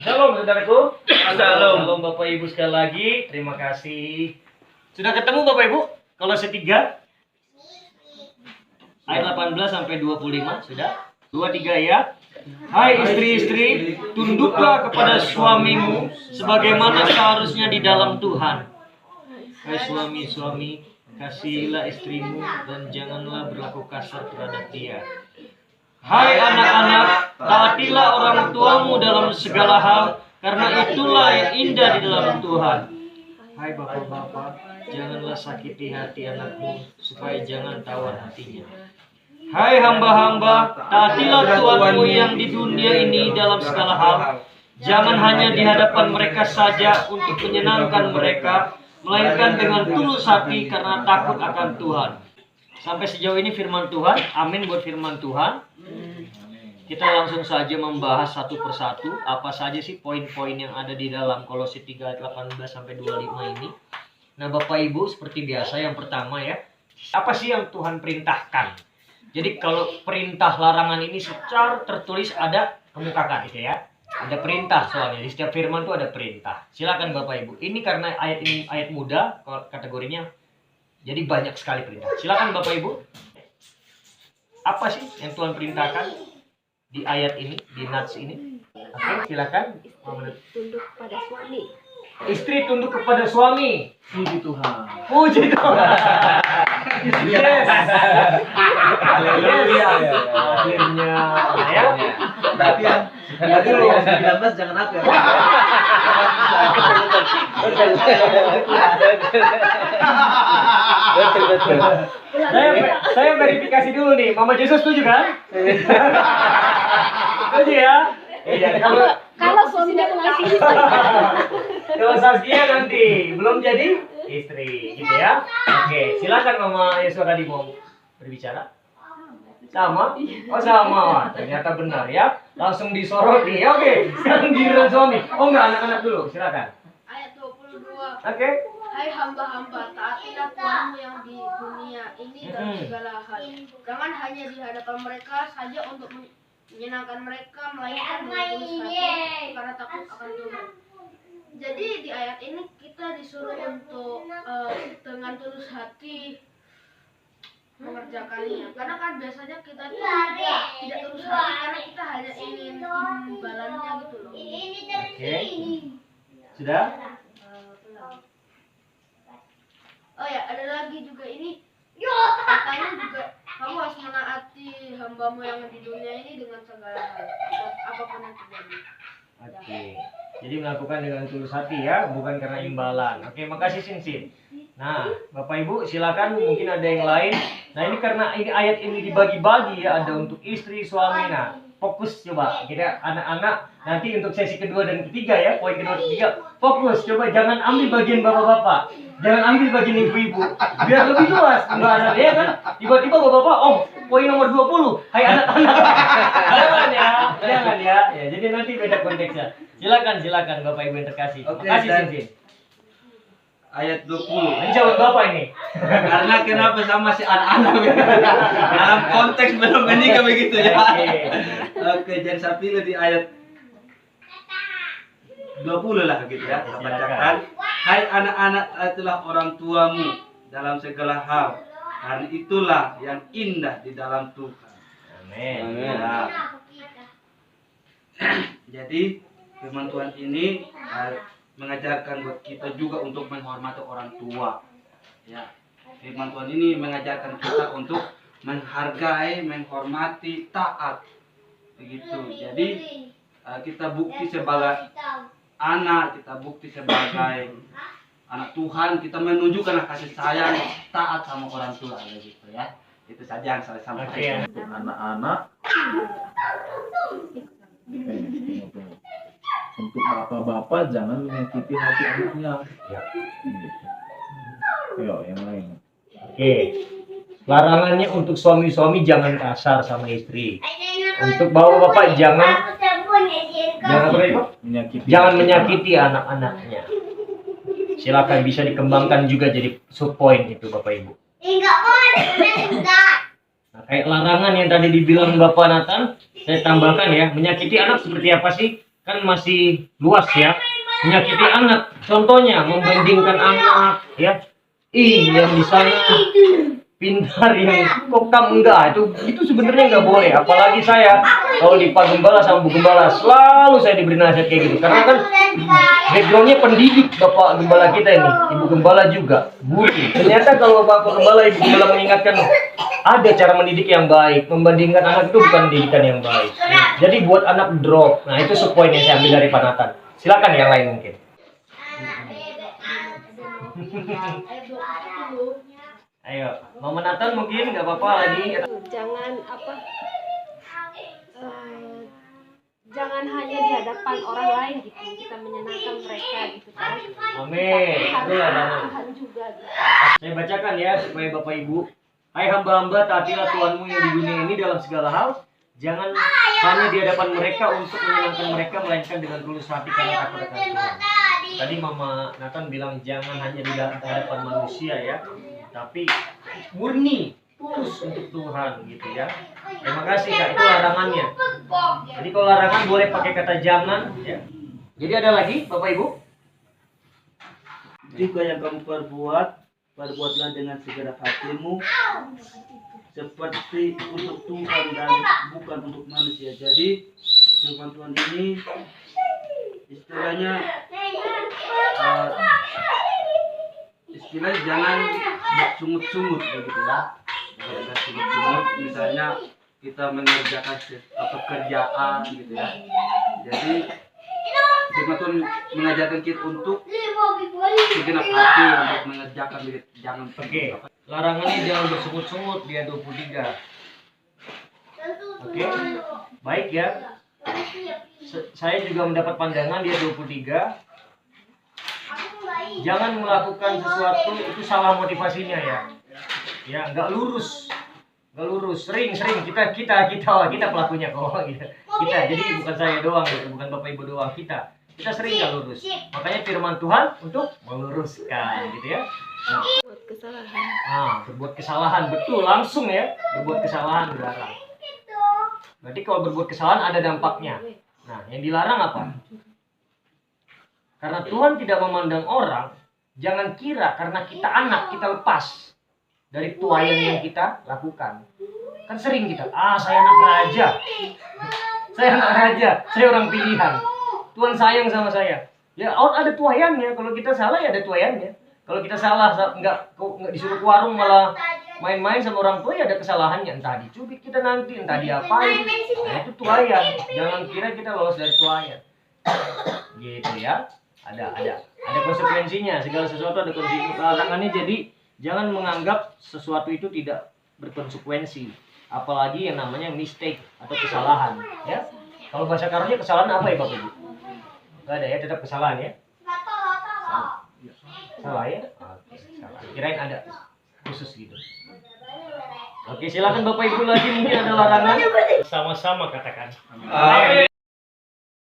Shalom saudaraku. Shalom. Bapak Ibu sekali lagi. Terima kasih. Sudah ketemu Bapak Ibu? Kolose 3 ayat 18 sampai 25 sudah? 23 ya. Hai istri-istri, tunduklah kepada suamimu sebagaimana seharusnya di dalam Tuhan. Hai suami-suami, kasihilah istrimu dan janganlah berlaku kasar terhadap dia. Hai anak-anak, taatilah orang tuamu dalam segala hal, karena itulah yang indah di dalam Tuhan. Hai bapak-bapak, janganlah sakiti hati anakmu, supaya jangan tawar hatinya. Hai hamba-hamba, taatilah Tuhanmu yang di dunia ini dalam segala hal. Jangan hanya di hadapan mereka saja untuk menyenangkan mereka, melainkan dengan tulus hati karena takut akan Tuhan. Sampai sejauh ini firman Tuhan. Amin buat firman Tuhan. Kita langsung saja membahas satu persatu apa saja sih poin-poin yang ada di dalam Kolose 3 ayat 18 sampai 25 ini. Nah, Bapak Ibu, seperti biasa yang pertama ya, apa sih yang Tuhan perintahkan? Jadi kalau perintah larangan ini secara tertulis ada kemukakan gitu ya. Ada perintah soalnya di setiap firman itu ada perintah. Silakan Bapak Ibu. Ini karena ayat ini ayat muda kategorinya. Jadi banyak sekali perintah. Silakan Bapak Ibu. Apa sih yang Tuhan perintahkan di ayat ini, di nats ini? Oke, silakan. Tunduk pada suami. Istri tunduk kepada suami. Puji Tuhan. Puji Tuhan. Yes. Haleluya. Akhirnya ya. Berarti lu 19 jangan aku ya. Betul. Saya verifikasi dulu nih. Mama Jesus setuju kan? Setuju ya? Iya, Kalau suaminya mengasihi istri. kalau Saskia nanti belum jadi istri, gitu ya. Oke, silakan Mama Yesua tadi mau berbicara. Sama? Oh sama, wah, ternyata benar ya. Langsung disoroti. Ya, oke, sekarang giliran suami. Oh enggak, anak-anak dulu, silakan. Ayat 22. Oke. Hai hamba-hamba, taatilah Tuhanmu yang di dunia ini dalam segala hal. Jangan hanya di hadapan mereka saja untuk menyenangkan mereka, melainkan dengan tulus hati karena takut akan Tuhan. Jadi di ayat ini kita disuruh untuk dengan tulus hati mengerjakannya. Karena kan biasanya kita tuh tidak tulus hati karena kita hanya ingin imbalannya gitu loh. Oke. Sudah? Oh ya, ada lagi juga ini. Katanya juga kamu harus menaati hambamu yang di dunia ini dengan segala hal, apapun yang terjadi. Oke. Jadi melakukan dengan tulus hati ya, bukan karena imbalan. Oke, makasih Sinsin. Nah, Bapak Ibu silakan, mungkin ada yang lain. Nah, ini karena ini ayat ini dibagi-bagi ya, ada untuk istri, suami. Nah, fokus coba kita anak-anak nanti untuk sesi kedua dan ketiga ya, poin kedua dan ketiga. Fokus, coba jangan ambil bagian bapak-bapak. Jangan ambil bagian ibu-ibu. Biar lebih luas pembahasan ya kan. Tiba-tiba bapak-bapak, oh, poin nomor 20. Hai anak-anak. Jangan ya. Ya, jadi nanti beda konteksnya. Silakan Bapak Ibu yang terkasih. Oke, Makasih dan- Sinsin. Ayat 20. Ini jawab Bapak ini. Karena kenapa sama si anak-anak dalam konteks belum menikah begitu ya. Oke, jadi saya pilih di ayat 20 lah gitu ya. Saya bacakan. Hai anak-anak, taatilah orang tuamu dalam segala hal. Karena itulah yang indah di dalam Tuhan. Amin. Ya. Jadi firman Tuhan ini mengajarkan buat kita juga untuk menghormati orang tua. Ya. Firman Tuhan ini mengajarkan kita untuk menghargai, menghormati, taat. Begitu. Jadi kita bukti sebagai anak, kita bukti sebagai anak Tuhan, kita menunjukkan kasih sayang, taat sama orang tua gitu ya. Itu saja yang saya sampaikan. Untuk anak-anak, untuk bapak-bapak jangan menyakiti hati anaknya. Yo, yang lain. Oke. Larangannya untuk suami-suami jangan kasar sama istri. Untuk bapak-bapak jangan apa itu? Jangan menyakiti anak-anaknya. Silakan bisa dikembangkan juga jadi subpoint itu Bapak Ibu. Nah, kayak larangan yang tadi dibilang Bapak Nathan, saya tambahkan ya, menyakiti anak seperti apa sih? kan masih luas ya. Menyakiti anak, contohnya membandingkan anak ya. Yang di sana pintar, yang kokam enggak, itu sebenarnya nggak boleh. Apalagi saya kalau di Pak Gembala sama Bu Gembala selalu saya diberi nasihat kayak gitu, karena kan backgroundnya pendidik Bapak Gembala kita ini, Ibu Gembala juga guru. Ternyata kalau Bapak Gembala, Ibu Gembala mengingatkan ada cara mendidik yang baik, membandingkan anak itu bukan pendidikan yang baik. Jadi buat anak drop. Nah itu poin yang saya ambil dari Pak Nathan. Silakan yang lain mungkin. Ayo, Mama Nathan mungkin nggak apa-apa lagi. Jangan jangan hanya di hadapan orang lain gitu, kita menyenangkan mereka gitu kan. Amin. Tapi Itu harus ada. Tuhan juga gitu. Saya bacakan ya supaya Bapak Ibu. Hai hamba-hamba, taatilah Tuhanmu yang di dunia ini dalam segala hal. Jangan hanya di hadapan mereka untuk menyenangkan mereka, melainkan dengan tulus hati karena takut akan Tuhan. Tadi Mama Nathan bilang jangan hanya di hadapan manusia ya, tapi murni tulus untuk Tuhan gitu ya. Terima kasih Kak, itu larangannya. Jadi kalau larangan boleh pakai kata jangan ya. Jadi ada lagi Bapak Ibu? Jika yang kamu perbuatlah dengan segenap hatimu, seperti untuk Tuhan dan bukan untuk manusia. Jadi firman Tuhan ini istilahnya jangan bersungut-sungut begitu ya. Jangan sungut-sungut, misalnya kita mengerjakan pekerjaan gitu ya. Jadi firman Tuhan mengajarkan kita untuk segenap hati untuk mengerjakan diri, jangan Oke. Larangannya jangan bersungut-sungut, dia 23. Oke. Baik ya. Saya juga mendapat pandangan dia 23. Jangan melakukan sesuatu itu salah motivasinya ya. Ya, nggak lurus. Nggak lurus. Sering kita pelakunya kok gitu. Kita. Jadi bukan saya doang gitu, bukan Bapak Ibu doang, kita sering nggak lurus. Makanya firman Tuhan untuk meluruskan gitu ya. Nah, Buat kesalahan. berbuat kesalahan, betul, langsung ya. Berbuat kesalahan dilarang. Berarti kalau berbuat kesalahan ada dampaknya. Nah, yang dilarang apa? Karena Tuhan tidak memandang orang, jangan kira karena kita anak kita lepas dari tuayan yang kita lakukan. Kan sering kita, saya anak raja. Saya orang pilihan. Tuhan sayang sama saya. Ya, ada tuayannya. Kalau kita salah ya ada tuayannya. Kalau kita salah nggak disuruh ke warung malah main-main sama orang tua ya ada kesalahannya, entah dicubit kita nanti, entah diapain. Nah, itu tuayan. Jangan kira kita lolos dari tuayan. Gitu ya. Ada konsekuensinya. Segala sesuatu ada konsekuensi. Larangannya jadi jangan menganggap sesuatu itu tidak berkonsekuensi. Apalagi yang namanya mistake atau kesalahan, ya. Kalau bahasa karunya kesalahan apa ya Bapak Ibu? Enggak ada ya, tetap kesalahan ya. Salah ya? Oke, salah. Kirain ada khusus gitu. Oke, silakan Bapak Ibu lagi mungkin ada larangan. Sama-sama katakan. Amin.